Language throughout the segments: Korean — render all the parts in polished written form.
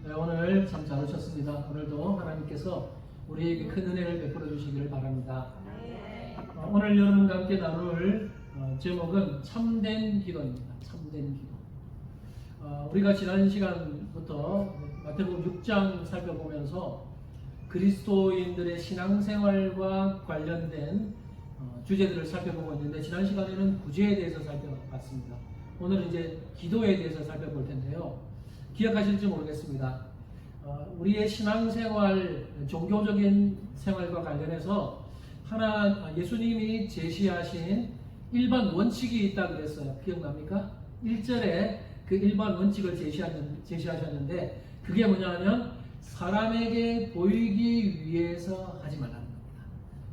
네, 오늘 참 잘 오셨습니다. 오늘도 하나님께서 우리에게 큰 은혜를 베풀어 주시기를 바랍니다. 오늘 여러분과 함께 나눌 제목은 참된 기도입니다. 참된 기도. 우리가 지난 시간부터 마태복음 6장 살펴보면서 그리스도인들의 신앙생활과 관련된 주제들을 살펴보고 있는데, 지난 시간에는 구제에 대해서 살펴봤습니다. 오늘은 이제 기도에 대해서 살펴볼 텐데요. 기억하실지 모르겠습니다. 우리의 신앙생활, 종교적인 생활과 관련해서 예수님이 제시하신 일반 원칙이 있다 그랬어요. 기억납니까? 1절에 그 일반 원칙을 제시하셨는데, 그게 뭐냐면 사람에게 보이기 위해서 하지 말라는 겁니다.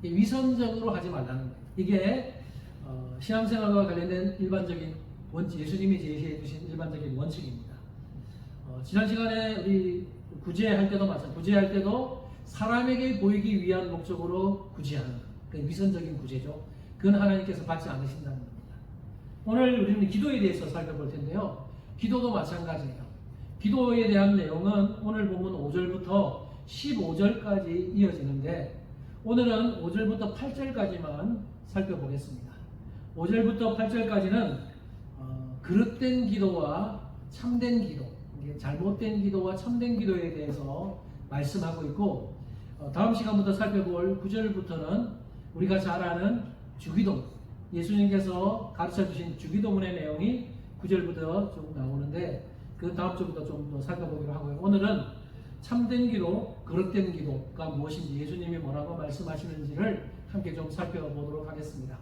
위선적으로 하지 말라는 거예요. 이게 신앙생활과 관련된 일반적인 원칙, 예수님이 제시해 주신 일반적인 원칙입니다. 지난 시간에 우리 구제할 때도 마찬가지, 구제할 때도 사람에게 보이기 위한 목적으로 구제하는 것, 그 위선적인 구제죠. 그건 하나님께서 받지 않으신다는 겁니다. 오늘 우리는 기도에 대해서 살펴볼 텐데요. 기도도 마찬가지예요. 기도에 대한 내용은 오늘 보면 5절부터 15절까지 이어지는데, 오늘은 5절부터 8절까지만 살펴보겠습니다. 5절부터 8절까지는 그릇된 기도와 참된 기도, 잘못된 기도와 참된 기도에 대해서 말씀하고 있고, 다음 시간부터 살펴볼 9절부터는 우리가 잘 아는 주기도문, 예수님께서 가르쳐 주신 주기도문의 내용이 9절부터 좀 나오는데, 그 다음 주부터 좀 더 살펴보기로 하고요. 오늘은 참된 기도, 그릇된 기도가 무엇인지, 예수님이 뭐라고 말씀하시는지를 함께 좀 살펴보도록 하겠습니다.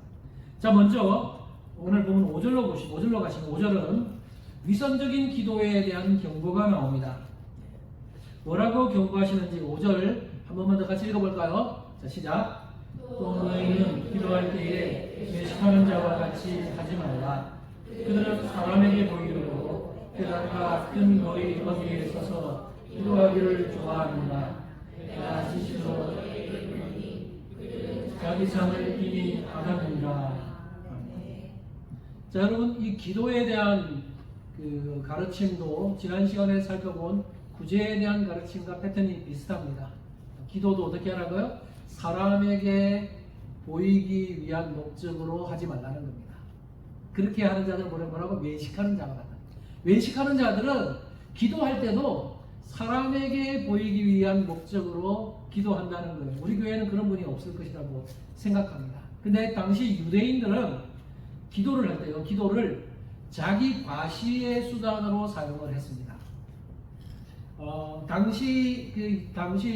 자, 먼저 오늘 보면 5절로 가시면 5절은 위선적인 기도에 대한 경고가 나옵니다. 뭐라고 경고하시는지 5절 한 번만 더 같이 읽어볼까요? 자, 시작. 또 너희는 기도할 때에 외식하는 자와 같이 하지 말라. 그들은 사람에게 보이려고 회당과 큰 거리 거기에 서서 기도하기를 좋아하는가. 내가 진실로 자기 상을 이미 받았느니라. 자, 여러분, 이 기도에 대한 그 가르침도 지난 시간에 살펴본 구제에 대한 가르침과 패턴이 비슷합니다. 기도도 어떻게 하라고요? 사람에게 보이기 위한 목적으로 하지 말라는 겁니다. 그렇게 하는 자들은 뭐라고? 외식하는 자가 같다. 외식하는 자들은 기도할 때도 사람에게 보이기 위한 목적으로 기도한다는 거예요. 우리 교회는 그런 분이 없을 것이라고 생각합니다. 근데 당시 유대인들은 기도를 할 때요, 기도를 자기 과시의 수단으로 사용을 했습니다. 당시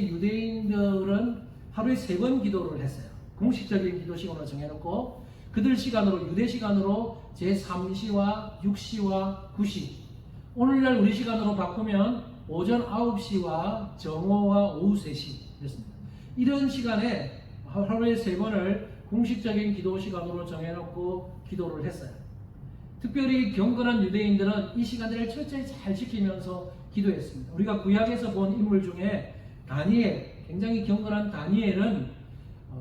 유대인들은 하루에 3번 기도를 했어요. 공식적인 기도 시간으로 정해놓고, 그들 시간으로, 유대 시간으로 제3시와 6시와 9시, 오늘날 우리 시간으로 바꾸면 오전 9시와 정오와 오후 3시 됐습니다. 이런 시간에 하루에 3번을 공식적인 기도 시간으로 정해놓고 기도를 했어요. 특별히 경건한 유대인들은 이 시간들을 철저히 잘 지키면서 기도했습니다. 우리가 구약에서 본 인물 중에 다니엘, 굉장히 경건한 다니엘은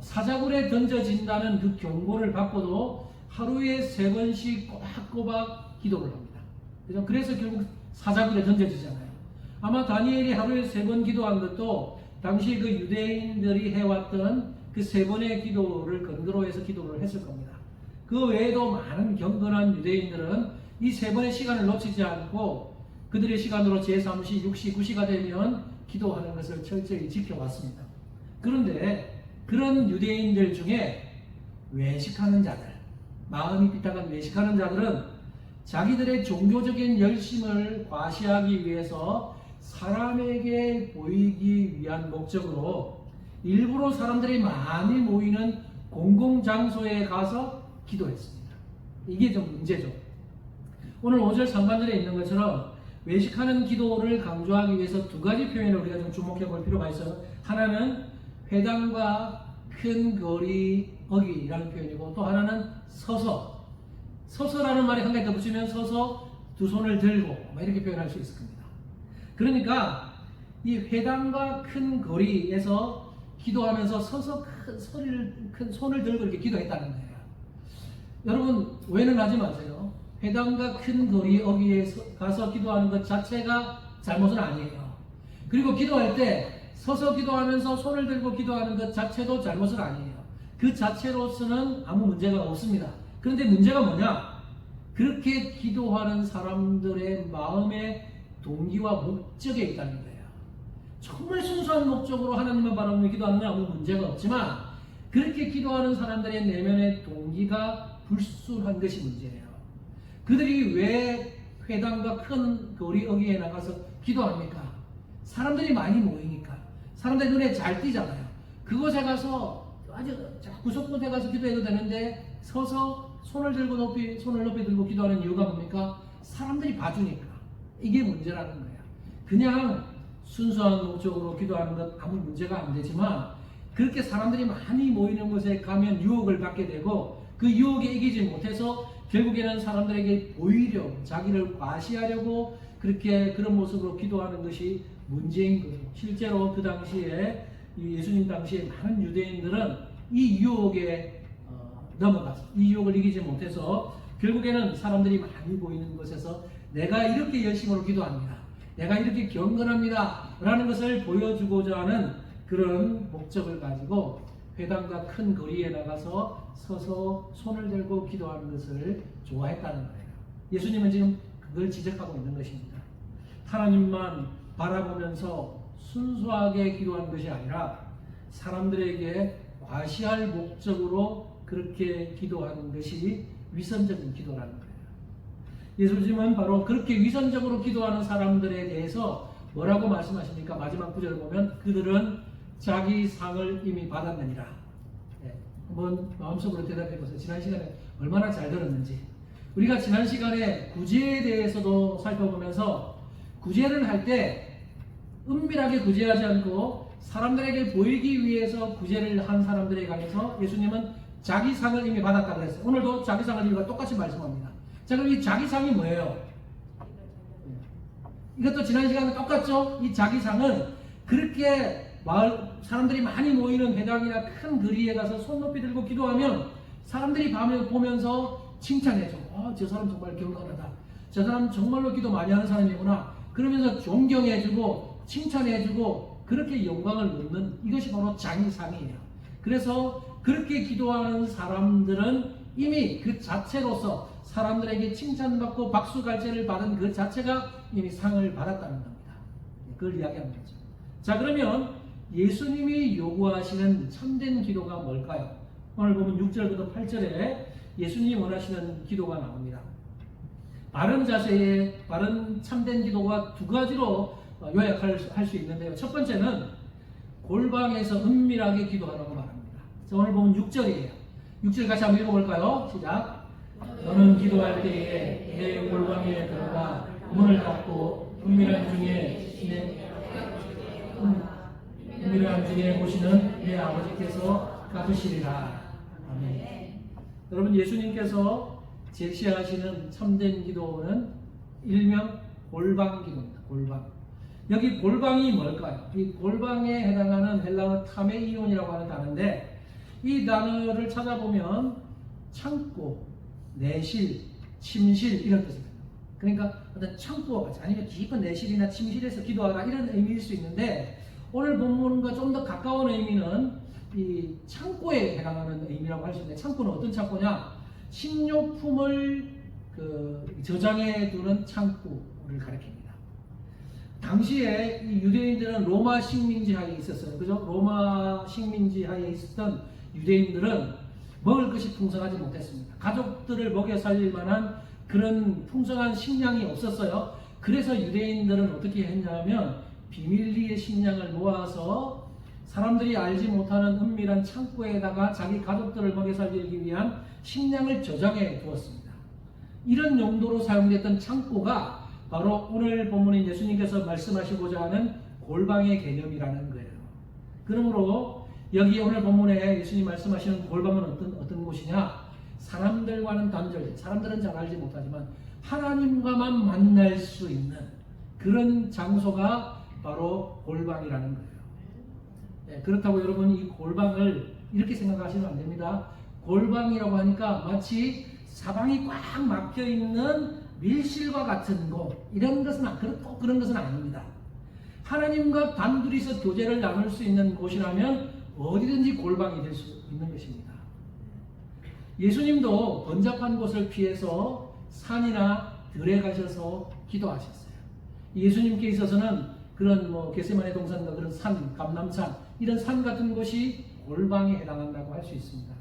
사자굴에 던져진다는 그 경고를 받고도 하루에 3번씩 꼬박꼬박 기도를 합니다. 그래서 결국 사자굴에 던져지잖아요. 아마 다니엘이 하루에 3번 기도한 것도 당시 그 유대인들이 해왔던 그 3번의 기도를 근거로 해서 기도를 했을 겁니다. 그 외에도 많은 경건한 유대인들은 이 3번의 시간을 놓치지 않고 그들의 시간으로 제3시, 6시, 9시가 되면 기도하는 것을 철저히 지켜왔습니다. 그런데 그런 유대인들 중에 외식하는 자들, 마음이 삐딱한 외식하는 자들은 자기들의 종교적인 열심을 과시하기 위해서 사람에게 보이기 위한 목적으로 일부러 사람들이 많이 모이는 공공장소에 가서 기도했습니다. 이게 좀 문제죠. 오늘 5절 상반절에 있는 것처럼 외식하는 기도를 강조하기 위해서 2가지 표현을 우리가 좀 주목해 볼 필요가 있어요. 하나는 회당과 큰 거리 어기라는 표현이고, 또 하나는 서서라는 말이 한 가지 더 붙이면 서서 두 손을 들고 이렇게 표현할 수 있을 겁니다. 그러니까 이 회당과 큰 거리에서 기도하면서 서서 큰 손을 들고 이렇게 기도했다는 거예요. 여러분, 오해는 하지 마세요. 회당과 큰 거리 어기에 가서 기도하는 것 자체가 잘못은 아니에요. 그리고 기도할 때 서서 기도하면서 손을 들고 기도하는 것 자체도 잘못은 아니에요. 그 자체로서는 아무 문제가 없습니다. 그런데 문제가 뭐냐? 그렇게 기도하는 사람들의 마음의 동기와 목적에 있다는 거예요. 정말 순수한 목적으로 하나님만 바라보며 기도하는 건 아무 문제가 없지만 그렇게 기도하는 사람들의 내면의 동기가 불순한 것이 문제예요. 그들이 왜 회당과 큰 거리 어귀에 나가서 기도합니까? 사람들이 많이 모이니까. 사람들 눈에 잘 띄잖아요. 그곳에 가서 아주 구석구석에 가서 기도해도 되는데 서서 손을 높이 들고 기도하는 이유가 뭡니까? 사람들이 봐주니까. 이게 문제라는 거예요. 그냥 순수한 목적으로 기도하는 건 아무 문제가 안 되지만 그렇게 사람들이 많이 모이는 곳에 가면 유혹을 받게 되고 그 유혹에 이기지 못해서 결국에는 사람들에게 보이려고 자기를 과시하려고 그렇게 그런 모습으로 기도하는 것이 문제인 거죠. 실제로 그 당시에 예수님 당시에 많은 유대인들은 이 유혹에 넘어가서 이 유혹을 이기지 못해서 결국에는 사람들이 많이 보이는 곳에서 내가 이렇게 열심으로 기도합니다. 내가 이렇게 경건합니다. 라는 것을 보여주고자 하는 그런 목적을 가지고 회당과 큰 거리에 나가서 서서 손을 들고 기도하는 것을 좋아했다는 거예요. 예수님은 지금 그걸 지적하고 있는 것입니다. 하나님만 바라보면서 순수하게 기도하는 것이 아니라 사람들에게 과시할 목적으로 그렇게 기도하는 것이 위선적인 기도라는 거예요. 예수님은 바로 그렇게 위선적으로 기도하는 사람들에 대해서 뭐라고 말씀하십니까? 마지막 구절을 보면 그들은 자기 상을 이미 받았느니라. 한번 마음속으로 대답해 보세요. 지난 시간에 얼마나 잘 들었는지. 우리가 지난 시간에 구제에 대해서도 살펴보면서 구제를 할 때 은밀하게 구제하지 않고 사람들에게 보이기 위해서 구제를 한 사람들에 관해서 예수님은 자기 상을 이미 받았다고 그랬어요. 오늘도 자기 상을 이미 똑같이 말씀합니다. 자, 그럼 이 자기 상이 뭐예요? 이것도 지난 시간에 똑같죠? 이 자기 상은 그렇게 사람들이 많이 모이는 회당이나 큰 거리에 가서 손 높이 들고 기도하면 사람들이 보면서 칭찬해줘. 저 사람 정말 경건하다. 저 사람 정말로 기도 많이 하는 사람이구나. 그러면서 존경해주고 칭찬해주고 그렇게 영광을 얻는 이것이 바로 자기상이에요. 그래서 그렇게 기도하는 사람들은 이미 그 자체로서 사람들에게 칭찬받고 박수갈채를 받은 그 자체가 이미 상을 받았다는 겁니다. 그걸 이야기하는 거죠. 자, 그러면 예수님이 요구하시는 참된 기도가 뭘까요? 오늘 보면 6절부터 8절에 예수님이 원하시는 기도가 나옵니다. 바른 자세의 바른 참된 기도가 두 가지로 요약할 수 있는데요. 첫 번째는 골방에서 은밀하게 기도하라고 말합니다. 자, 오늘 보면 6절이에요. 6절 같이 한번 읽어볼까요? 시작. 너는 기도할 때에 내 골방에 들어가 문을 닫고 은밀한 중에 보시는 내 아버지께서 갚으시리라. 아멘. 여러분, 예수님께서 제시하시는 참된 기도는 일명 골방 기도입니다. 골방. 여기 골방이 뭘까요? 이 골방에 해당하는 헬라어 타메이온이라고 하는 단어인데 이 단어를 찾아보면 창고, 내실, 침실 이런 뜻입니다. 그러니까 어떤 창고와 같이 아니면 깊은 내실이나 침실에서 기도하라 이런 의미일 수 있는데 오늘 본문과 좀 더 가까운 의미는 이 창고에 해당하는 의미라고 할 수 있는데 창고는 어떤 창고냐? 식료품을 저장해 두는 창고를 가리킵니다. 당시에 이 유대인들은 로마 식민지 하에 있었어요. 그죠? 로마 식민지 하에 있었던 유대인들은 먹을 것이 풍성하지 못했습니다. 가족들을 먹여 살릴 만한 그런 풍성한 식량이 없었어요. 그래서 유대인들은 어떻게 했냐면 비밀리에 식량을 모아서 사람들이 알지 못하는 은밀한 창고에다가 자기 가족들을 먹여 살리기 위한 식량을 저장해 두었습니다. 이런 용도로 사용됐던 창고가 바로 오늘 본문인 예수님께서 말씀하시고자 하는 골방의 개념이라는 거예요. 그러므로 여기 오늘 본문에 예수님 말씀하시는 골방은 어떤 곳이냐? 사람들과는 단절된, 사람들은 잘 알지 못하지만 하나님과만 만날 수 있는 그런 장소가 바로 골방이라는 거예요. 네, 그렇다고 여러분 이 골방을 이렇게 생각하시면 안 됩니다. 골방이라고 하니까 마치 사방이 꽉 막혀 있는 밀실과 같은 곳 이런 것은 꼭 그런 것은 아닙니다. 하나님과 단둘이서 교제를 나눌 수 있는 곳이라면 어디든지 골방이 될 수 있는 것입니다. 예수님도 번잡한 곳을 피해서 산이나 들에 가셔서 기도하셨어요. 예수님께 있어서는 그런 겟세마네 동산과 그런 산, 감람산 이런 산 같은 곳이 골방에 해당한다고 할 수 있습니다.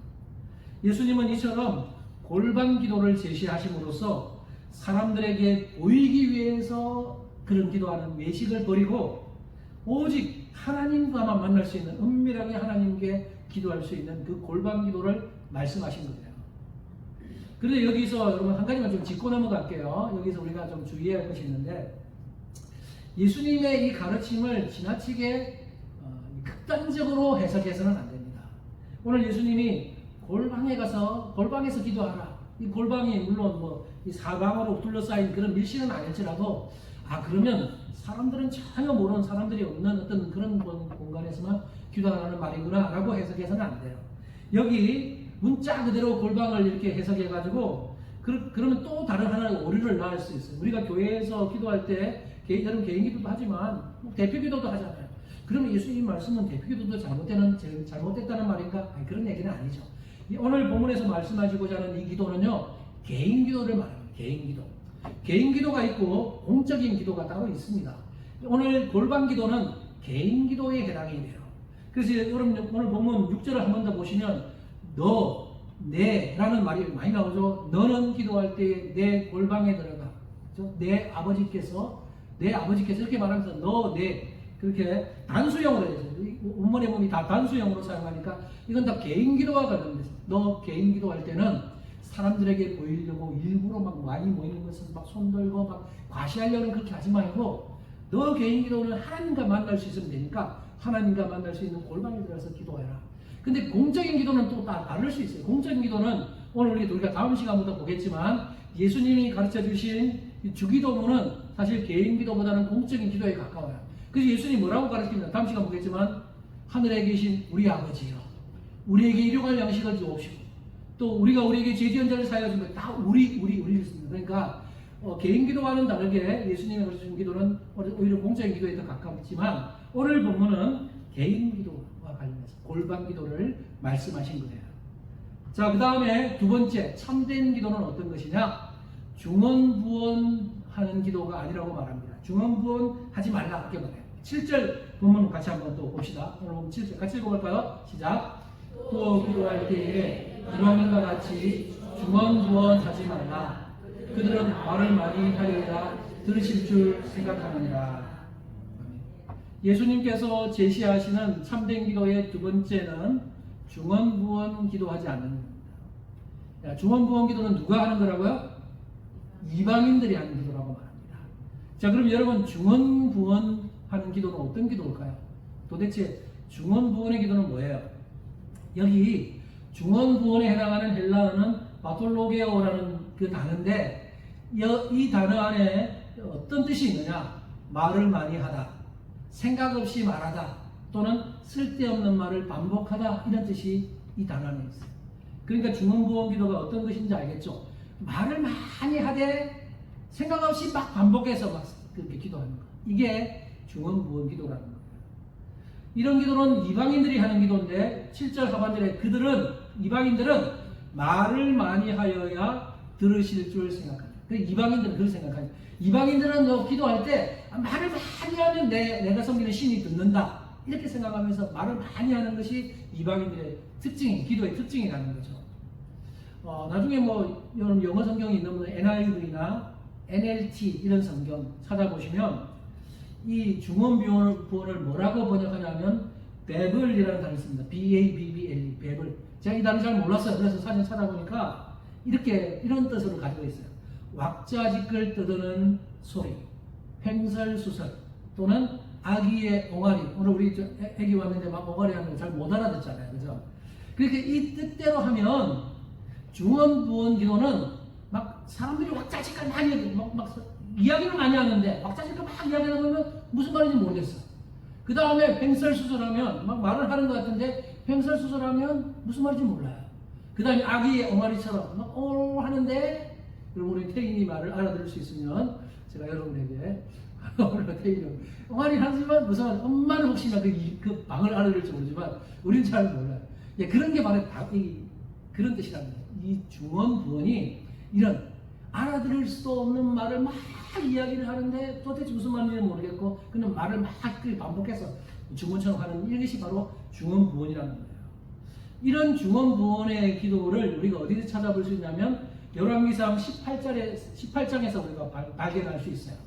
예수님은 이처럼 골방 기도를 제시하심으로써 사람들에게 보이기 위해서 그런 기도하는 외식을 버리고 오직 하나님과만 만날 수 있는 은밀하게 하나님께 기도할 수 있는 그 골방 기도를 말씀하신 거예요. 그런데 여기서 여러분 한 가지만 좀 짚고 넘어갈게요. 여기서 우리가 좀 주의해야 할 것이 있는데 예수님의 이 가르침을 지나치게 극단적으로 해석해서는 안 됩니다. 오늘 예수님이 골방에서 기도하라. 이 골방이 물론 이 사방으로 둘러싸인 그런 밀실은 아닐지라도 그러면 사람들은 전혀 모르는 사람들이 없는 어떤 그런 공간에서만 기도하라는 말이구나 라고 해석해서는 안 돼요. 여기 문자 그대로 골방을 이렇게 해석해가지고 그러면 또 다른 하나의 오류를 낳을 수 있어요. 우리가 교회에서 기도할 때 여러분 개인 기도도 하지만 대표 기도도 하잖아요. 그러면 예수님 말씀은 대표 기도도 잘못됐다는 말인가? 아니, 그런 얘기는 아니죠. 오늘 본문에서 말씀하시고자 하는 이 기도는요, 개인 기도를 말합니다. 개인 기도. 개인 기도가 있고 공적인 기도가 따로 있습니다. 오늘 골방 기도는 개인 기도에 해당이 돼요. 그래서 여러분 오늘 본문 6절을 한 번 더 보시면 너, 내라는 말이 많이 나오죠. 너는 기도할 때 내 골방에 들어가. 내 아버지께서 이렇게 말하면서 너, 내 그렇게 단수형으로 해서 원문의 몸이 다 단수형으로 사용하니까 이건 다 개인 기도와 관련돼서 너 개인 기도할 때는 사람들에게 보이려고 일부러 막 많이 모이는 것을 막 손들고 막 과시하려는 그렇게 하지 말고 너 개인 기도는 하나님과 만날 수 있으면 되니까 하나님과 만날 수 있는 골방에 들어가서 기도해라. 근데 공적인 기도는 또 다를 수 있어요. 공적인 기도는 오늘 우리가 다음 시간부터 보겠지만 예수님이 가르쳐 주신 주기도문은 사실 개인 기도보다는 공적인 기도에 가까워요. 그래서 예수님이 뭐라고 가르치냐 다음 시간 보겠지만 하늘에 계신 우리 아버지여 우리에게 일용할 양식을 주옵시고 또 우리가 우리에게 죄 지은 자를 사하여 주면 다 우리 있습니다. 그러니까 개인 기도와는 다르게 예수님이 가르치신 기도는 오히려 공적인 기도에 더 가깝지만 오늘 본문은 개인 기도와 관련해서 골방 기도를 말씀하신 거예요. 자, 그 다음에 두 번째 참된 기도는 어떤 것이냐? 중언부언하는 기도가 아니라고 말합니다. 중언부언하지 말라 이렇게 말해요. 7절 본문 같이 한번 또 봅시다. 오늘 보면 7절 같이 읽어볼까요? 시작. 또 기도할 때에 이방인과 같이 중언부언하지 말라. 그들은 말을 많이 하리라 들으실 줄 생각하느니라. 예수님께서 제시하시는 참된 기도의 두 번째는 중언부언 기도하지 않는 겁니다. 중언부언 기도는 누가 하는 거라고요? 이방인들이 하는 기도라고 말합니다. 자, 그럼 여러분 중언부언 하는 기도는 어떤 기도일까요? 도대체 중언부언의 기도는 뭐예요? 여기 중언부언에 해당하는 헬라어는 바톨로게오라는 그 단어인데 이 단어 안에 어떤 뜻이 있느냐? 말을 많이 하다, 생각 없이 말하다, 또는 쓸데없는 말을 반복하다 이런 뜻이 이 단어 안에 있어요. 그러니까 중언부언 기도가 어떤 것인지 알겠죠? 말을 많이 하되 생각 없이 막 반복해서 막 그렇게 기도하는 거. 이게 중언부언 기도라는 거예요. 이런 기도는 이방인들이 하는 기도인데 7절 하반절에 이방인들은 말을 많이 하여야 들으실 줄 생각합니다. 이방인들은 그렇게 생각합니다. 이방인들은 기도할 때 말을 많이 하면 내가 섬기는 신이 듣는다 이렇게 생각하면서 말을 많이 하는 것이 이방인들의 특징이 기도의 특징이라는 거죠. 나중에 여러분 영어 성경이 있는 분은 NIV나 NLT 이런 성경 찾아보시면 이 중언부언을 뭐라고 번역하냐면 베블이라는 단어를 씁니다. B-A-B-B-L, 베블. 제가 이 단어 잘 몰랐어요. 그래서 사진 찾아보니까 이런 뜻으로 가지고 있어요. 왁자지껄 떠드는 소리, 횡설수설 또는 아기의 옹알이. 오늘 우리 애기 왔는데 막 옹알이 하는 거 잘 못 알아듣잖아요, 그죠? 그렇게 이 뜻대로 하면 중언부언 기도는 막 사람들이 왁자지껄 많이 막 이야기를 많이 하는데 왁자지껄 막 이야기를 하면 무슨 말인지 모르겠어. 그 다음에 횡설수설하면 막 말을 하는 것 같은데 횡설수설하면 무슨 말인지 몰라요. 그 다음에 아기의 옹알이처럼 막 하는데 그럼 우리 태인이 말을 알아들을 수 있으면 제가 여러분에게 오늘 어떻게 이름? 엄마는 하지만 무슨 엄마는 혹시나 그 방을 알아들을지 모르지만 우리는 잘 몰라요. 예, 그런 게 바로 그런 뜻이랍니다. 이 중언부언이 이런 알아들을 수도 없는 말을 막 이야기를 하는데 도대체 무슨 말인지 모르겠고 그냥 말을 막 반복해서 중언처럼 하는 이것이 바로 중언부언이라는 거예요. 이런 중언부언의 기도를 우리가 어디서 찾아볼 수 있냐면 열왕기상 18장에서 우리가 발견할 수 있어요.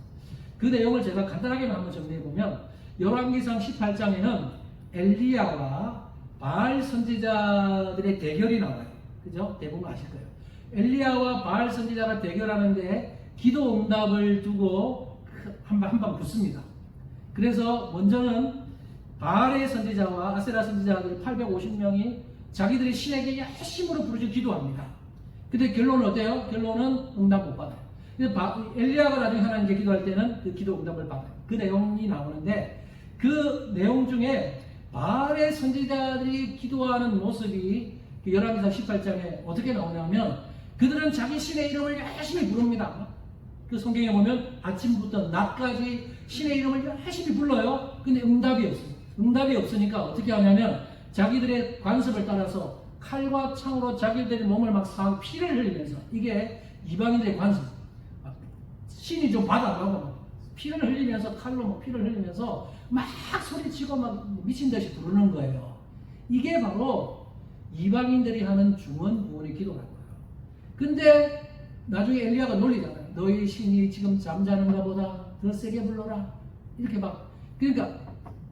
그 내용을 제가 간단하게만 한번 정리해보면 열왕기상 18장에는 엘리야와 바알 선지자들의 대결이 나와요. 그죠? 대부분 아실 거예요. 엘리야와 바알 선지자가 대결하는데 기도 응답을 두고 한방 붙습니다. 그래서 먼저는 바알의 선지자와 아세라 선지자들 850명이 자기들이 신에게 열심으로 부르짖어 기도합니다. 근데 결론은 어때요? 결론은 응답 못 받아요. 엘리야가 나중에 하나님께 기도할 때는 그 기도 응답을 받아요. 그 내용이 나오는데 그 내용 중에 바알의 선지자들이 기도하는 모습이 열왕기상 18장에 어떻게 나오냐면 그들은 자기 신의 이름을 열심히 부릅니다. 그 성경에 보면 아침부터 낮까지 신의 이름을 열심히 불러요. 근데 응답이 없어요. 응답이 없으니까 어떻게 하냐면 자기들의 관습을 따라서 칼과 창으로 자기들의 몸을 막 상하고 피를 흘리면서 이게 이방인들의 관습. 신이 좀 받아가고 피를 흘리면서 칼로 막 피를 흘리면서 막 소리치고 막 미친 듯이 부르는 거예요. 이게 바로 이방인들이 하는 중언부언의 기도라는 거예요. 근데 나중에 엘리야가 놀리잖아요. 너희 신이 지금 잠자는가 보다 더 세게 불러라. 이렇게 막 그러니까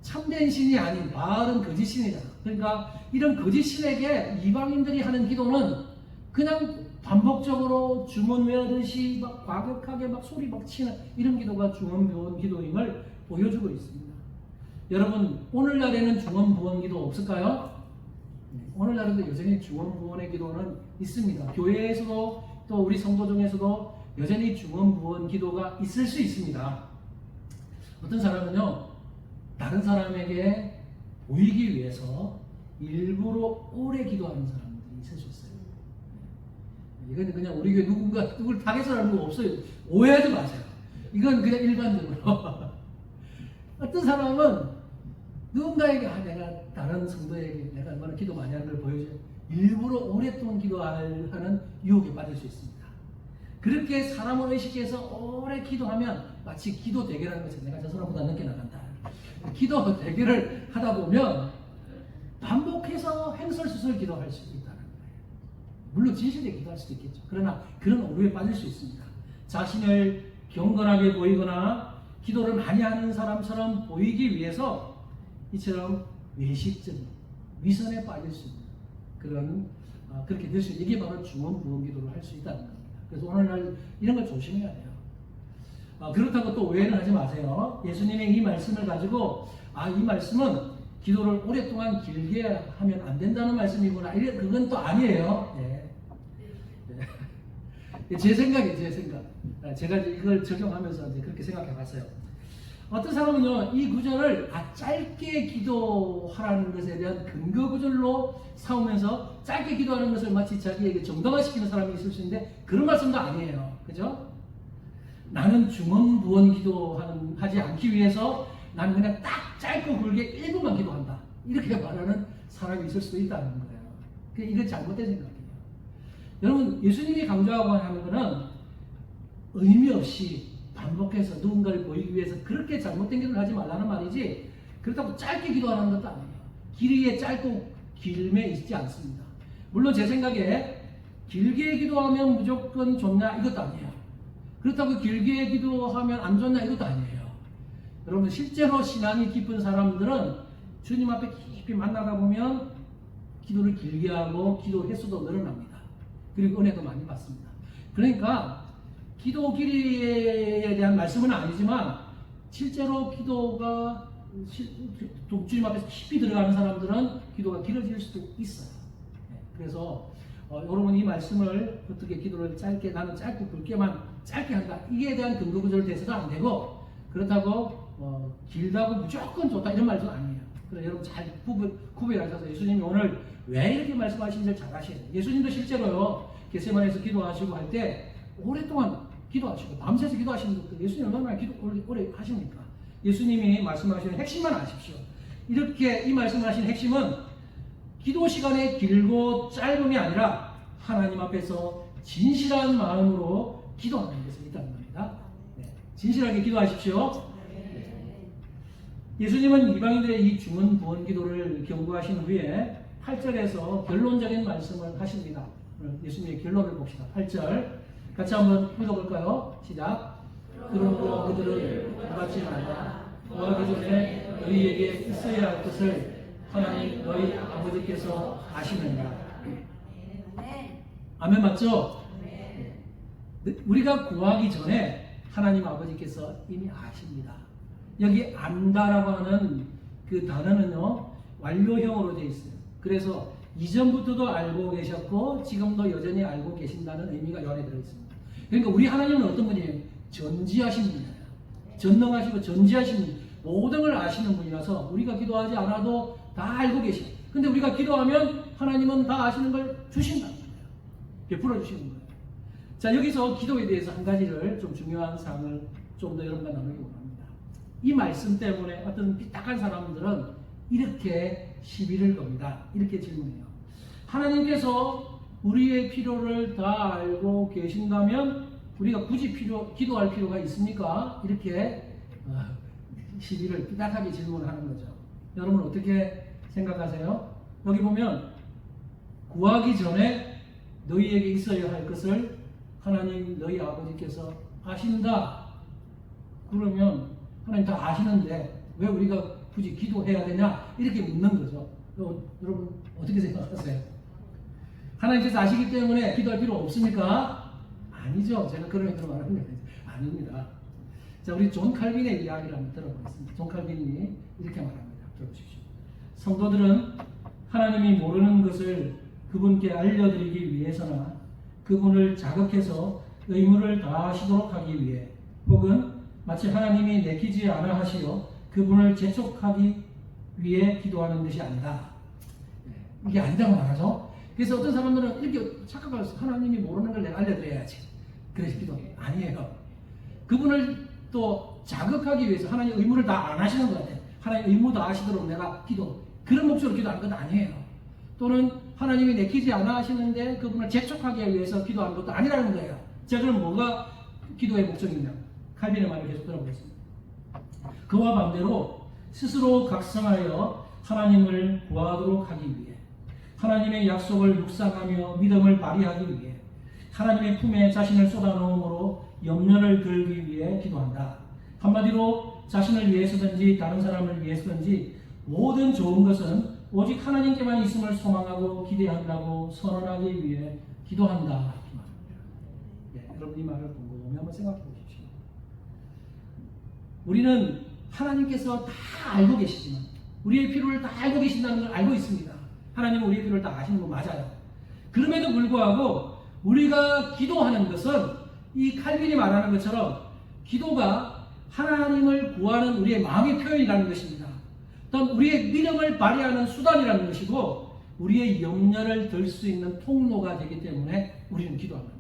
참된 신이 아닌 바알은 거짓 신이잖아. 그러니까 이런 거짓 신에게 이방인들이 하는 기도는 그냥 반복적으로 주문 외우듯이 막 과격하게 막 소리 막 치는 이런 기도가 중언부언 기도임을 보여주고 있습니다. 여러분 오늘날에는 중언부언 기도 없을까요? 오늘날에도 여전히 중언부언의 기도는 있습니다. 교회에서도 또 우리 성도 중에서도 여전히 중언부언 기도가 있을 수 있습니다. 어떤 사람은요 다른 사람에게 보이기 위해서 일부러 오래 기도하는 사람들이 있을 수 있어요. 이건 그냥 우리 교회 누굴 타겟으로 거 없어요. 오해하지 마세요. 이건 그냥 일반적으로. 어떤 사람은 누군가에게 내가 다른 성도에게 내가 얼마나 기도 많이 하는 걸 보여줘요. 일부러 오랫동안 기도하는 유혹에 빠질 수 있습니다. 그렇게 사람을 의식해서 오래 기도하면 마치 기도 대결하는 것처럼 내가 저 사람보다 늦게 나간다. 기도 대결을 하다 보면 반복해서 횡설수설 기도할 수 있다는 거예요. 물론 진실되게 기도할 수도 있겠죠. 그러나 그런 오류에 빠질 수 있습니다. 자신을 경건하게 보이거나 기도를 많이 하는 사람처럼 보이기 위해서 이처럼 외식적인 위선에 빠질 수 있는 그렇게 될 수 있는 이게 바로 중언부언 기도를 할 수 있다는 겁니다. 그래서 오늘날 이런 걸 조심해야 돼요. 그렇다고 또 오해는 하지 마세요. 예수님의 이 말씀을 가지고 이 말씀은 기도를 오랫동안 길게 하면 안 된다는 말씀이구나. 그건 또 아니에요. 네. 네. 제 생각이에요. 제 생각. 제가 이걸 적용하면서 이제 그렇게 생각해 봤어요. 어떤 사람은요, 이 구절을 짧게 기도하라는 것에 대한 근거 구절로 삼으면서 짧게 기도하는 것을 마치 자기에게 정당화시키는 사람이 있을 수 있는데 그런 말씀도 아니에요. 그죠? 나는 중언부언 기도하지 않기 위해서 나는 그냥 딱 짧고 굵게 1분만 기도한다. 이렇게 말하는 사람이 있을 수도 있다는 거예요. 이건 잘못된 생각이에요. 여러분, 예수님이 강조하고 하는 것은 의미 없이 반복해서 누군가를 보이기 위해서 그렇게 잘못된 기도를 하지 말라는 말이지 그렇다고 짧게 기도하는 것도 아니에요. 길이에 짧고 길매 있지 않습니다. 물론 제 생각에 길게 기도하면 무조건 좋냐 이것도 아니에요. 그렇다고 길게 기도하면 안 좋냐 이것도 아니에요. 여러분 실제로 신앙이 깊은 사람들은 주님 앞에 깊이 만나다 보면 기도를 길게 하고 기도 횟수도 늘어납니다. 그리고 은혜도 많이 받습니다. 그러니까 기도 길이에 대한 말씀은 아니지만 실제로 기도가 주님 앞에서 깊이 들어가는 사람들은 기도가 길어질 수도 있어요. 그래서 여러분 이 말씀을 어떻게 기도를 짧게 나는 짧고 굵게만 짧게 한다 이게 대한 근거 구절을 대서도 안 되고 그렇다고 길다고 무조건 좋다 이런 말도 아니에요. 그래서 여러분 잘 구별하셔서 예수님이 오늘 왜 이렇게 말씀하시는지 잘 아셔야 돼요. 예수님도 실제로요 게세마네에서 기도하시고 할 때 오랫동안 기도하시고 밤새서 기도하시는 것도 예수님 얼마나 기도 오래 하십니까? 예수님이 말씀하시는 핵심만 아십시오. 이렇게 이 말씀하신 핵심은 기도 시간의 길고 짧음이 아니라 하나님 앞에서 진실한 마음으로 기도하는 것에 있다는 겁니다. 네. 진실하게 기도하십시오. 네. 예수님은 이방인들의 이 중언 부언 기도를 경고하신 후에 8절에서 결론적인 말씀을 하십니다. 예수님의 결론을 봅시다. 8절 같이 한번 읽어볼까요? 시작. 그러므로 그들을 구하지 말라. 구하기 전에 너희에게 있어야 할 것을 하나님 너희 아버지께서 아시느니라. 아멘 맞죠? 우리가 구하기 전에 하나님 아버지께서 이미 아십니다. 여기 안다라고 하는 그 단어는요 완료형으로 되어 있어요. 그래서 이전부터도 알고 계셨고 지금도 여전히 알고 계신다는 의미가 이 안에 들어있습니다. 그러니까 우리 하나님은 어떤 분이에요? 전지하신 분이에요. 전능하시고 전지하신 분, 모든 걸 아시는 분이라서 우리가 기도하지 않아도 다 알고 계셔요. 근데 우리가 기도하면 하나님은 다 아시는 걸 주신다는 거예요. 베풀어 주시는 거예요. 자, 여기서 기도에 대해서 한 가지를 좀 중요한 사항을 좀 더 여러분과 나누기 원합니다. 이 말씀 때문에 어떤 삐딱한 사람들은 이렇게 시비를 겁니다. 이렇게 질문해요. 하나님께서 우리의 필요를 다 알고 계신다면 우리가 굳이 기도할 필요가 있습니까? 이렇게 시비를 삐딱하게 질문하는 거죠. 여러분 어떻게 생각하세요? 여기 보면 구하기 전에 너희에게 있어야 할 것을 하나님 너희 아버지께서 아신다. 그러면 하나님 다 아시는데 왜 우리가 굳이 기도해야 되냐? 이렇게 묻는 거죠. 여러분 어떻게 생각하세요? 하나님께서 아시기 때문에 기도할 필요 없습니까? 아니죠. 제가 그런 의미로 말하는 게 아닙니다. 자, 우리 존 칼빈의 이야기를 한번 들어보겠습니다. 존 칼빈이 이렇게 말합니다. 들어보십시오. 성도들은 하나님이 모르는 것을 그분께 알려드리기 위해서나 그분을 자극해서 의무를 다하시도록 하기 위해 혹은 마치 하나님이 내키지 않아 하시어 그분을 재촉하기 위해 기도하는 것이 아니다. 이게 아니다고 말하죠. 그래서 어떤 사람들은 이렇게 착각할 수 하나님이 모르는 걸 내가 알려드려야지. 그래서 기도 아니에요. 그분을 또 자극하기 위해서 하나님 의무를 다 안 하시는 것 같아요. 하나님 의무 다 하시도록 내가 기도 그런 목적으로 기도하는 건 아니에요. 또는 하나님이 내키지 않아 하시는데 그분을 재촉하기 위해서 기도하는 것도 아니라는 거예요. 자, 그럼 뭐가 기도의 목적이냐? 칼빈의 말을 계속 들어보겠습니다. 그와 반대로 스스로 각성하여 하나님을 구하도록 하기 위해 하나님의 약속을 묵상하며 믿음을 발휘하기 위해 하나님의 품에 자신을 쏟아놓음으로 염려를 들기 위해 기도한다. 한마디로 자신을 위해서든지 다른 사람을 위해서든지 모든 좋은 것은 오직 하나님께만 있음을 소망하고 기대한다고 선언하기 위해 기도한다. 이렇게 말합니다. 네, 여러분 이 말을 곰곰이 한번 생각해 보십시오. 우리는 하나님께서 다 알고 계시지만 우리의 필요를 다 알고 계신다는 걸 알고 있습니다. 하나님은 우리의 필요를 다 아시는 건 맞아요. 그럼에도 불구하고 우리가 기도하는 것은 이 칼빈이 말하는 것처럼 기도가 하나님을 구하는 우리의 마음의 표현이라는 것입니다. 또한 우리의 믿음을 발휘하는 수단이라는 것이고 우리의 염려를 들 수 있는 통로가 되기 때문에 우리는 기도합니다.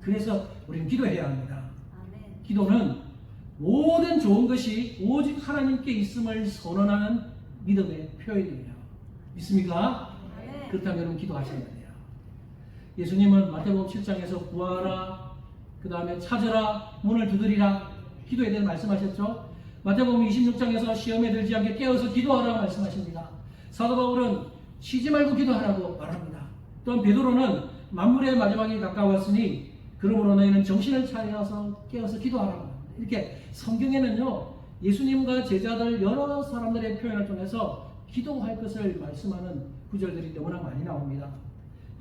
그래서 우리는 기도해야 합니다. 기도는 모든 좋은 것이 오직 하나님께 있음을 선언하는 믿음의 표현이에요. 믿습니까? 그렇다면 여러분 기도하셔야 돼요. 예수님은 마태복음 7장에서 구하라, 그 다음에 찾으라, 문을 두드리라 기도에 대해 말씀하셨죠. 마태복음 26장에서 시험에 들지 않게 깨어서 기도하라 말씀하십니다. 사도 바울은 쉬지 말고 기도하라고 말합니다. 또한 베드로는 만물의 마지막이 가까웠으니 그러므로 너희는 정신을 차려서 깨어서 기도하라고 합니다. 이렇게 성경에는요 예수님과 제자들 여러 사람들의 표현을 통해서 기도할 것을 말씀하는 구절들이 너무나 많이 나옵니다.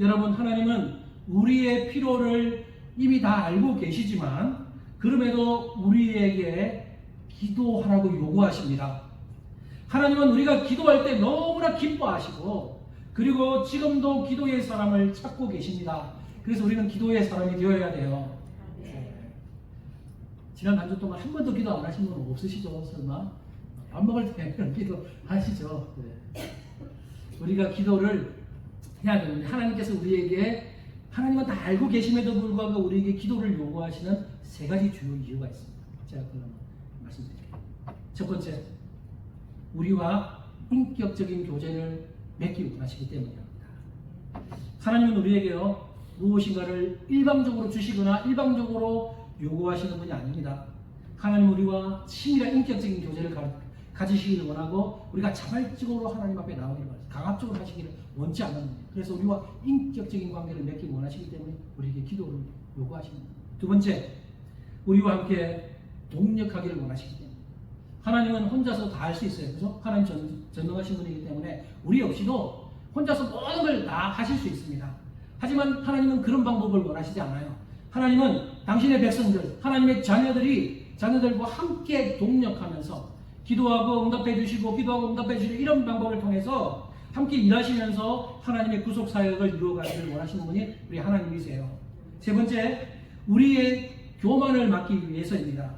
여러분 하나님은 우리의 필요를 이미 다 알고 계시지만 그럼에도 우리에게 기도하라고 요구하십니다. 하나님은 우리가 기도할 때 너무나 기뻐하시고 그리고 지금도 기도의 사람을 찾고 계십니다. 그래서 우리는 기도의 사람이 되어야 돼요. 지난 한 주 동안 한 번도 기도 안 하신 분 없으시죠? 설마? 밥 먹을 때 기도하시죠? 우리가 기도를 해야 되는데 하나님께서 우리에게 하나님은 다 알고 계심에도 불구하고 우리에게 기도를 요구하시는 세 가지 주요 이유가 있습니다. 제가 그럼 말씀드릴게요. 첫 번째, 우리와 인격적인 교제를 맺기 원하시기 때문입니다. 하나님은 우리에게요 무엇인가를 일방적으로 주시거나 일방적으로 요구하시는 분이 아닙니다. 하나님은 우리와 친밀한 인격적인 교제를 가지시기를 원하고 우리가 자발적으로 하나님 앞에 나오기를 원하시고 강압적으로 하시기를 원치 않는 분이에요. 그래서 우리와 인격적인 관계를 맺기 원하시기 때문에 우리에게 기도를 요구하십니다. 두 번째, 우리와 함께 동력하기를 원하시기 때문에 하나님은 혼자서 다 할 수 있어요. 그죠? 하나님 전능하신 분이기 때문에 우리 없이도 혼자서 모든 걸 다 하실 수 있습니다. 하지만 하나님은 그런 방법을 원하시지 않아요. 하나님은 당신의 백성들, 하나님의 자녀들과 함께 동력하면서 기도하고 응답해 주시고 기도하고 응답해 주시고 이런 방법을 통해서 함께 일하시면서 하나님의 구속 사역을 이루어가기를 원하시는 분이 우리 하나님이세요. 세 번째, 우리의 교만을 막기 위해서입니다.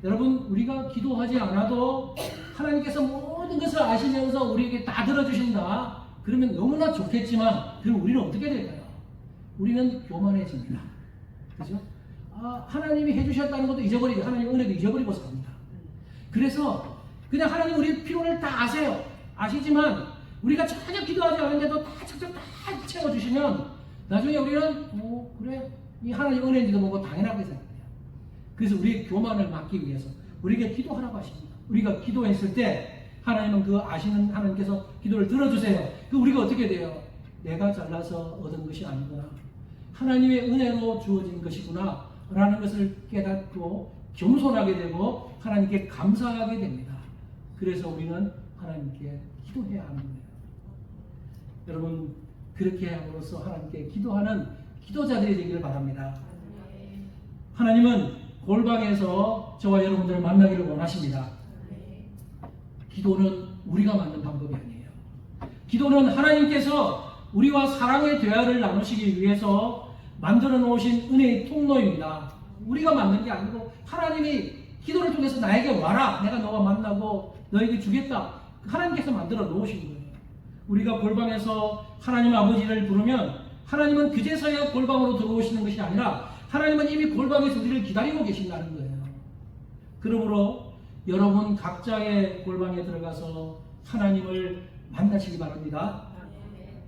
여러분, 우리가 기도하지 않아도 하나님께서 모든 것을 아시면서 우리에게 다 들어주신다. 그러면 너무나 좋겠지만 그럼 우리는 어떻게 될까요? 우리는 교만해집니다. 그죠? 하나님이 해주셨다는 것도 잊어버리고 하나님의 은혜도 잊어버리고 삽니다. 그래서 그냥 하나님 우리 필요를 다 아세요. 아시지만 우리가 전혀 기도하지 않은데도 다 직접 다 채워주시면 나중에 우리는 그래 이 하나님 은혜인지도 모르고 당연하게 생각해요. 그래서 우리의 교만을 막기 위해서 우리에게 기도하라고 하십니다. 우리가 기도했을 때 하나님은 그 아시는 하나님께서 기도를 들어주세요. 그 우리가 어떻게 돼요? 내가 잘나서 얻은 것이 아니구나. 하나님의 은혜로 주어진 것이구나 라는 것을 깨닫고 겸손하게 되고 하나님께 감사하게 됩니다. 그래서 우리는 하나님께 기도해야 하는 거예요. 여러분, 그렇게 함으로써 하나님께 기도하는 기도자들이 되기를 바랍니다. 하나님은 골방에서 저와 여러분들을 만나기를 원하십니다. 기도는 우리가 만든 방법이 아니에요. 기도는 하나님께서 우리와 사랑의 대화를 나누시기 위해서 만들어 놓으신 은혜의 통로입니다. 우리가 만든 게 아니고 하나님이 기도를 통해서 나에게 와라. 내가 너와 만나고 너에게 주겠다. 하나님께서 만들어 놓으신 거예요. 우리가 골방에서 하나님 아버지를 부르면 하나님은 그제서야 골방으로 들어오시는 것이 아니라 하나님은 이미 골방에서 우리를 기다리고 계신다는 거예요. 그러므로 여러분 각자의 골방에 들어가서 하나님을 만나시기 바랍니다.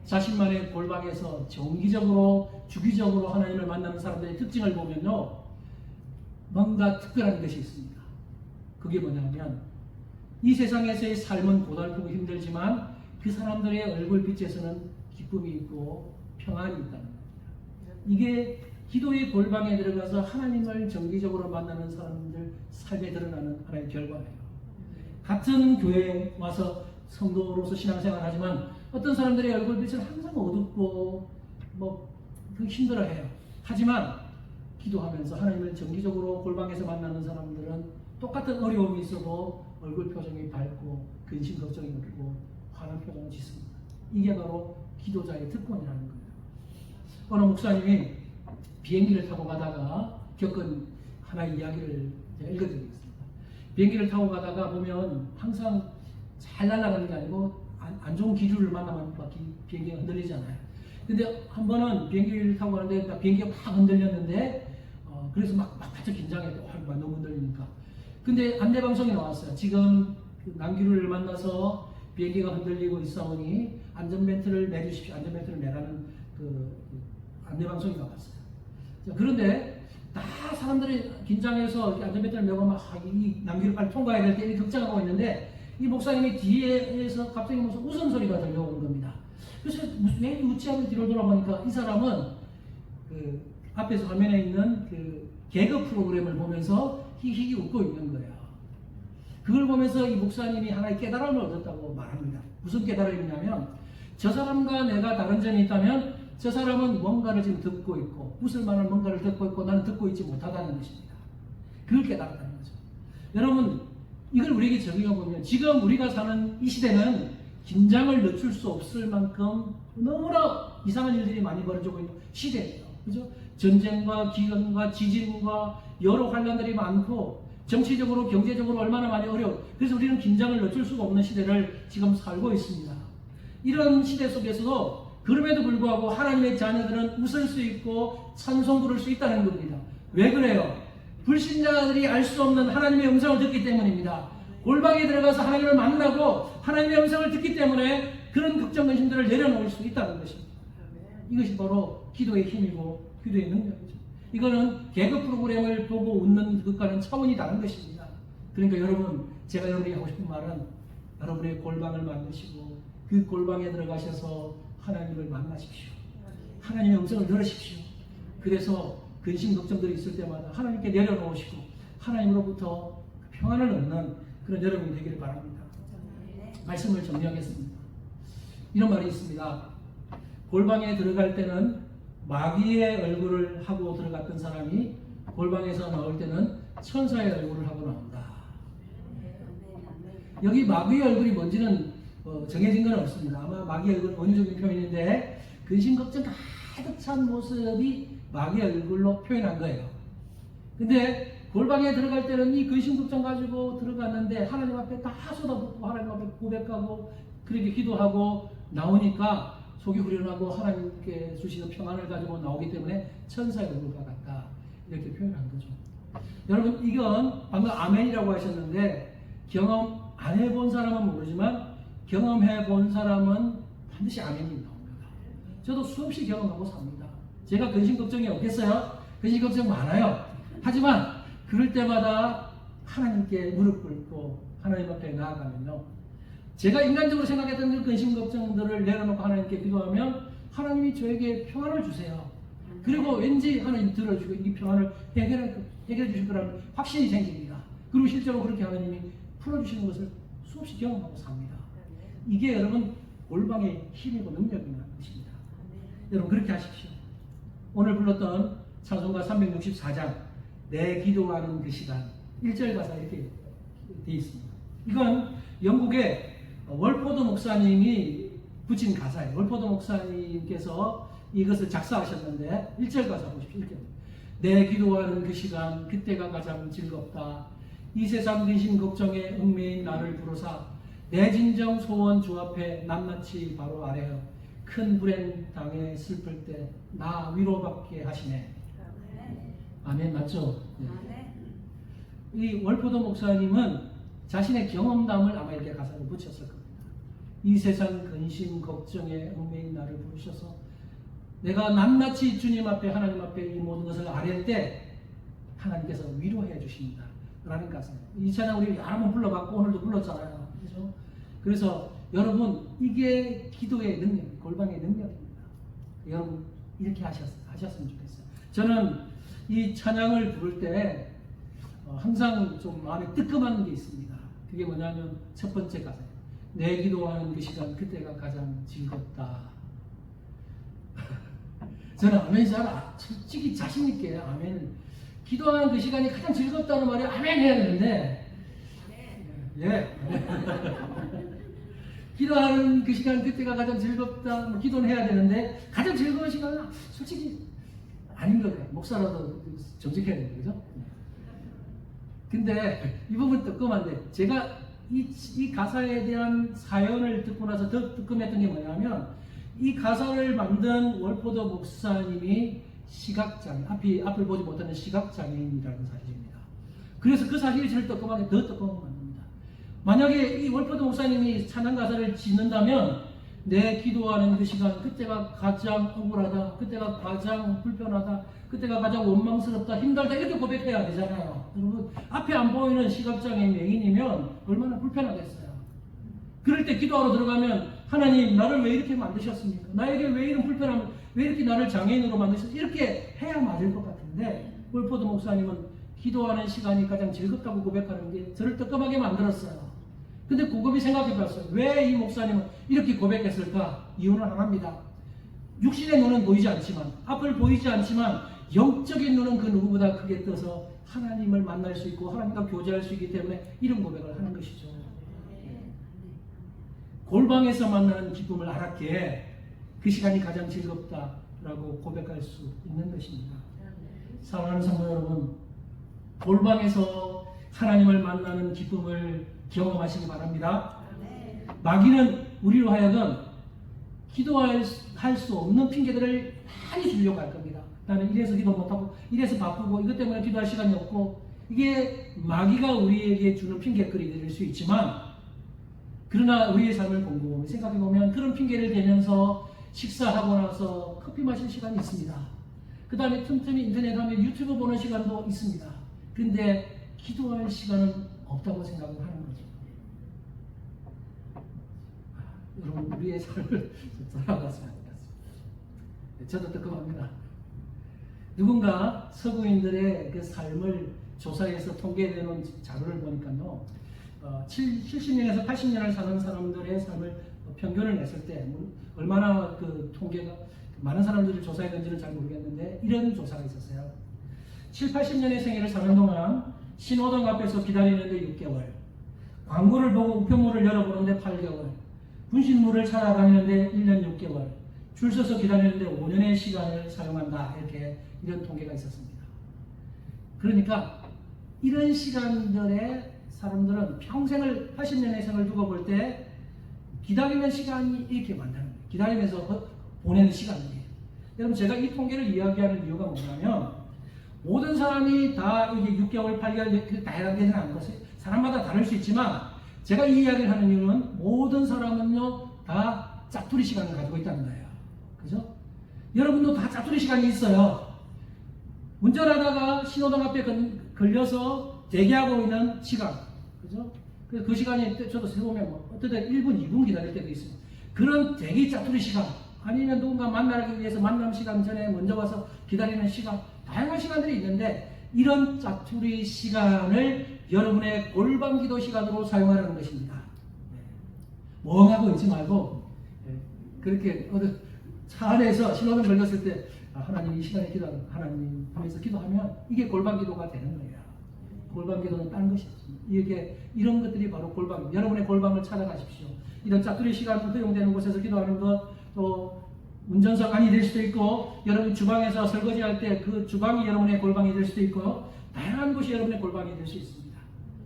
자신만의 골방에서 정기적으로 주기적으로 하나님을 만나는 사람들의 특징을 보면요, 뭔가 특별한 것이 있습니다. 그게 뭐냐면 이 세상에서의 삶은 고달프고 힘들지만 그 사람들의 얼굴빛에서는 기쁨이 있고 평안이 있다는 겁니다. 이게 기도의 골방에 들어가서 하나님을 정기적으로 만나는 사람들 삶에 드러나는 하나의 결과예요. 같은 교회에 와서 성도로서 신앙생활을 하지만 어떤 사람들의 얼굴빛은 항상 어둡고 힘들어해요. 하지만 기도하면서 하나님을 정기적으로 골방에서 만나는 사람들은 똑같은 어려움이 있어도 얼굴 표정이 밝고 근심 걱정이 없고 환한 표정을 짓습니다. 이게 바로 기도자의 특권이라는 거예요. 어느 목사님이 비행기를 타고 가다가 겪은 하나의 이야기를 제가 읽어드리겠습니다. 비행기를 타고 가다가 보면 항상 잘 날아가는 게 아니고 안 좋은 기류를 만나면 비행기가 흔들리잖아요. 근데 한 번은 비행기를 타고 가는데 비행기가 막 흔들렸는데 그래서 막 바짝 긴장해서 너무 흔들리니까. 근데 안내방송이 나왔어요. 지금 난기류를 만나서 비행기가 흔들리고 있사오니 안전벨트를 매주십시오. 안전벨트를 매라는 그 안내방송이 나왔어요. 자, 그런데 다 사람들이 긴장해서 안전벨트를 매고 막 이 난기를 빨리 통과해야 될 때 걱정하고 있는데 이 목사님이 뒤에서 갑자기 무슨 웃음소리가 들려오는 겁니다. 그래서 왜 웃지 뒤로 돌아보니까 이 사람은 그 앞에서 화면에 있는 그 개그 프로그램을 보면서 히히 웃고 있는 거예요. 그걸 보면서 이 목사님이 하나의 깨달음을 얻었다고 말합니다. 무슨 깨달음이냐면 저 사람과 내가 다른 점이 있다면 저 사람은 뭔가를 지금 듣고 있고 웃을 만한 뭔가를 듣고 있고 나는 듣고 있지 못하다는 것입니다. 그걸 깨달았다는 거죠. 여러분, 이걸 우리에게 적용해보면 지금 우리가 사는 이 시대는 긴장을 늦출 수 없을 만큼 너무나 이상한 일들이 많이 벌어지고 있는 시대예요. 그죠? 전쟁과 기근과 지진과 여러 환란들이 많고 정치적으로 경제적으로 얼마나 많이 어려워. 그래서 우리는 긴장을 늦출 수가 없는 시대를 지금 살고 있습니다. 이런 시대 속에서도 그럼에도 불구하고 하나님의 자녀들은 웃을 수 있고 찬송 부를 수 있다는 겁니다. 왜 그래요? 불신자들이 알 수 없는 하나님의 음성을 듣기 때문입니다. 골방에 들어가서 하나님을 만나고 하나님의 음성을 듣기 때문에 그런 걱정 근심들을 내려놓을 수 있다는 것입니다. 이것이 바로 기도의 힘이고 기도의 능력이죠. 이거는 개그 프로그램을 보고 웃는 것과는 차원이 다른 것입니다. 그러니까 여러분, 제가 여러분에게 하고 싶은 말은 여러분의 골방을 만드시고 그 골방에 들어가셔서 하나님을 만나십시오. 하나님의 음성을 들으십시오. 그래서 근심 걱정들이 있을 때마다 하나님께 내려놓으시고 하나님으로부터 평안을 얻는 그런 여러분이 되기를 바랍니다. 말씀을 정리하겠습니다. 이런 말이 있습니다. 골방에 들어갈 때는 마귀의 얼굴을 하고 들어갔던 사람이 골방에서 나올 때는 천사의 얼굴을 하고 나온다. 여기 마귀의 얼굴이 뭔지는 정해진 건 없습니다. 아마 마귀의 얼굴은 원유적인 표현인데 근심 걱정 가득 찬 모습이 마귀의 얼굴로 표현한 거예요. 근데 골방에 들어갈 때는 이 근심 걱정 가지고 들어갔는데 하나님 앞에 다 쏟아붓고 하나님 앞에 고백하고 그렇게 기도하고 나오니까 속이 후련하고 하나님께 주시는 평안을 가지고 나오기 때문에 천사의 얼굴과 같다. 이렇게 표현한 거죠. 여러분, 이건 방금 아멘이라고 하셨는데 경험 안 해본 사람은 모르지만 경험해 본 사람은 반드시 아멘이 나옵니다. 저도 수없이 경험하고 삽니다. 제가 근심 걱정이 없겠어요? 근심 걱정 많아요. 하지만 그럴 때마다 하나님께 무릎 꿇고 하나님 앞에 나아가면요, 제가 인간적으로 생각했던 그 근심 걱정들을 내려놓고 하나님께 기도하면 하나님이 저에게 평안을 주세요. 그리고 왠지 하나님 들어주고 이 평안을 해결해 주실 거라는 확신이 생깁니다. 그리고 실제로 그렇게 하나님이 풀어주시는 것을 수없이 경험하고 삽니다. 이게 여러분 골방의 힘이고 능력이라는 것입니다. 여러분 그렇게 하십시오. 오늘 불렀던 찬송가 364장 내 기도하는 그 시간 1절 가사 이렇게 되어 있습니다. 이건 영국의 월포드 목사님이 붙인 가사예요. 월포드 목사님께서 이것을 작사하셨는데 1절 가사 보십시오. 내 기도하는 그 시간 그때가 가장 즐겁다. 이 세상 근심 걱정에 얽매인 나를 부르사 내 진정 소원 주 앞에 낱낱이 바로 아래요. 큰 불행 당해 슬플 때 나 위로받게 하시네. 아멘. 맞죠? 네. 이 월포드 목사님은 자신의 경험담을 아마 이렇게 가사로 붙였을 겁니다. 이 세상 근심 걱정에 얽매인 나를 부르셔서 내가 낱낱이 주님 앞에 하나님 앞에 이 모든 것을 아뢰 때 하나님께서 위로해 주십니다 라는 가사예요. 이 찬양 우리 여러 번 불러봤고 오늘도 불렀잖아요. 그렇죠? 그래서 여러분 이게 기도의 능력, 골방의 능력입니다. 여러분 이렇게 하셨으면 좋겠어요. 저는 이 찬양을 부를 때 항상 좀 마음에 뜨끔한 게 있습니다. 그게 뭐냐면 첫 번째 가사예요. 내 기도하는 그 시간 그때가 가장 즐겁다. 저는 아멘 솔직히 자신 있게 아멘 기도하는 그 시간이 가장 즐겁다는 말에 아멘 해야 되는데 예. 기도하는 그 시간 그때가 가장 즐겁다 기도는 해야 되는데 가장 즐거운 시간은 솔직히 아닌 것 같아요. 목사라도 정직해야 되는 거죠. 근데 이 부분 뜨끔한데 제가 이 가사에 대한 사연을 듣고 나서 더 뜨끔했던 게 뭐냐면 이 가사를 만든 월포드 목사님이 시각장애, 앞을 보지 못하는 시각장애인이라는 사실입니다. 그래서 그 사실이 제일 뜨끔하게 더 뜨끔하게 만듭니다. 만약에 이 월포드 목사님이 찬양 가사를 짓는다면 내 기도하는 그 시간 그때가 가장 억울하다, 그때가 가장 불편하다, 그때가 가장 원망스럽다, 힘들다 이렇게 고백해야 되잖아요. 여러분 앞에 안 보이는 시각장애인 명인이면 얼마나 불편하겠어요. 그럴 때 기도하러 들어가면 하나님 나를 왜 이렇게 만드셨습니까? 나에게 왜 이런 불편함, 왜 이렇게 나를 장애인으로 만드셨습니까? 이렇게 해야 맞을 것 같은데 월포드 목사님은 기도하는 시간이 가장 즐겁다고 고백하는 게 저를 뜨끔하게 만들었어요. 근데 곰곰이 생각해 봤어요. 왜 이 목사님은 이렇게 고백했을까? 이유는 하나입니다. 육신의 눈은 보이지 않지만, 앞을 보이지 않지만 영적인 눈은 그 누구보다 크게 떠서 하나님을 만날 수 있고 하나님과 교제할 수 있기 때문에 이런 고백을 하는 것이죠. 골방에서 만나는 기쁨을 알았기에 그 시간이 가장 즐겁다라고 고백할 수 있는 것입니다. 사랑하는 성도 여러분, 골방에서 하나님을 만나는 기쁨을 경험하시기 바랍니다. 마귀는 우리로 하여금 기도할 수 없는 핑계들을 많이 주려고 할 겁니다. 나는 이래서 기도 못하고 이래서 바쁘고 이것 때문에 기도할 시간이 없고, 이게 마귀가 우리에게 주는 핑계거리 될 수 있지만, 그러나 우리의 삶을 곰곰이 생각해보면 그런 핑계를 대면서 식사하고 나서 커피 마실 시간이 있습니다. 그 다음에 틈틈이 인터넷 하면 유튜브 보는 시간도 있습니다. 근데 기도할 시간은 없다고 생각을 하는 거죠. 여러분, 우리의 삶을 살아갔으면 좋겠습니다. 저도 뜨끔합니다. 누군가 서구인들의 그 삶을 조사해서 통계되는 자료를 보니까요, 70년에서 80년을 사는 사람들의 삶을 평균을 냈을 때 얼마나 그 통계가 많은 사람들을 조사했는지는 잘 모르겠는데, 이런 조사가 있었어요. 7, 80년의 생애를 사는 동안 신호등 앞에서 기다리는데 6개월, 광고를 보고 우편물을 열어보는데 8개월, 분신물을 찾아다니는데 1년 6개월, 줄 서서 기다리는데 5년의 시간을 사용한다. 이런 통계가 있었습니다. 그러니까 이런 시간들에 사람들은 평생을, 80년의 생을 두고 볼 때 기다리는 시간이 이렇게 많다는 거예요. 기다리면서 보내는 시간이에요. 여러분, 제가 이 통계를 이야기하는 이유가 뭐냐면, 모든 사람이 다 이게 6개월, 8개월 다 해당되지는 않은 것이 사람마다 다를 수 있지만, 제가 이 이야기를 하는 이유는 모든 사람은요 다 짜투리 시간을 가지고 있다는 거예요. 그죠? 여러분도 다 짜투리 시간이 있어요. 운전하다가 신호등 앞에 걸려서 대기하고 있는 시간, 그죠? 그 시간이 저도 세보면 어떨 때 1분, 2분 기다릴 때도 있어요. 그런 대기 짜투리 시간, 아니면 누군가 만나기 위해서 만남 시간 전에 먼저 와서 기다리는 시간, 다양한 시간들이 있는데, 이런 짜투리 시간을 여러분의 골방 기도 시간으로 사용하라는 것입니다. 멍하고 있지 말고, 그렇게 차 안에서 신호등 걸렸을 때 하나님 이 시간에 기도하는, 하나님 하면서 기도하면 이게 골방 기도가 되는 거예요. 골방 기도는 딴 것이 없습니다. 이런 것들이 바로 골방, 여러분의 골방을 찾아가십시오. 이런 짜투리 시간 허용되는 곳에서 기도하는 것, 또 운전석안이 될 수도 있고, 여러분 주방에서 설거지할 때 그 주방이 여러분의 골방이 될 수도 있고, 다양한 곳이 여러분의 골방이 될 수 있습니다.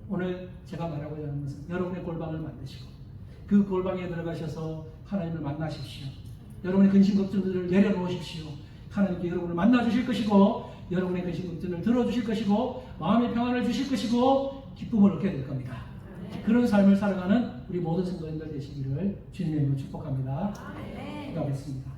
오늘 제가 말하고자 하는 것은 여러분의 골방을 만드시고 그 골방에 들어가셔서 하나님을 만나십시오. 여러분의 근심 걱정들을 내려놓으십시오. 하나님께 여러분을 만나주실 것이고, 여러분의 근심 걱정을 들어주실 것이고, 마음의 평안을 주실 것이고, 기쁨을 얻게 될 겁니다. 그런 삶을 살아가는 우리 모든 성도님들 되시기를 주님의 이름으로 축복합니다. 기도하겠습니다.